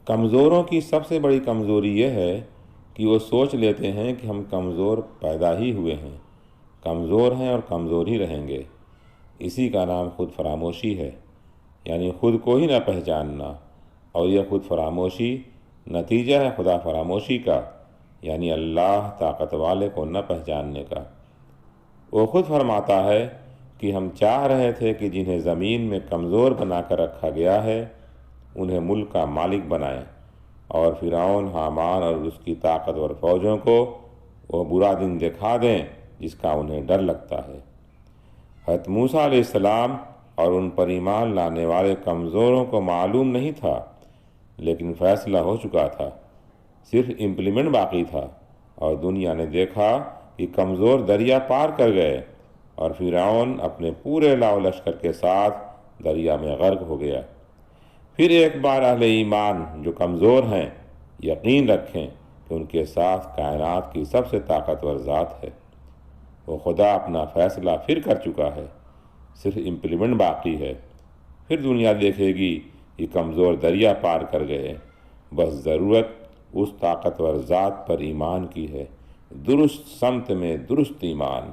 کمزوروں کی سب سے بڑی کمزوری یہ ہے کہ وہ سوچ لیتے ہیں کہ ہم کمزور پیدا ہی ہوئے ہیں، کمزور ہیں اور کمزور ہی رہیں گے۔ اسی کا نام خود فراموشی ہے، یعنی خود کو ہی نہ پہچاننا، اور یہ خود فراموشی نتیجہ ہے خدا فراموشی کا، یعنی اللہ طاقت والے کو نہ پہچاننے کا۔ وہ خود فرماتا ہے کہ ہم چاہ رہے تھے کہ جنہیں زمین میں کمزور بنا کر رکھا گیا ہے انہیں ملک کا مالک بنائیں، اور فرعون، حامان اور اس کی طاقتور فوجوں کو وہ برا دن دکھا دیں جس کا انہیں ڈر لگتا ہے۔ حضرت موسیٰ علیہ السلام اور ان پر ایمان لانے والے کمزوروں کو معلوم نہیں تھا، لیکن فیصلہ ہو چکا تھا، صرف امپلیمنٹ باقی تھا، اور دنیا نے دیکھا کہ کمزور دریا پار کر گئے، اور فرعون اپنے پورے لاؤ لشکر کے ساتھ دریا میں غرق ہو گیا۔ پھر ایک بار اہل ایمان جو کمزور ہیں یقین رکھیں کہ ان کے ساتھ کائنات کی سب سے طاقتور ذات ہے۔ وہ خدا اپنا فیصلہ پھر کر چکا ہے، صرف امپلیمنٹ باقی ہے۔ پھر دنیا دیکھے گی کہ کمزور دریا پار کر گئے، بس ضرورت اس طاقتور ذات پر ایمان کی ہے، درست سمت میں درست ایمان۔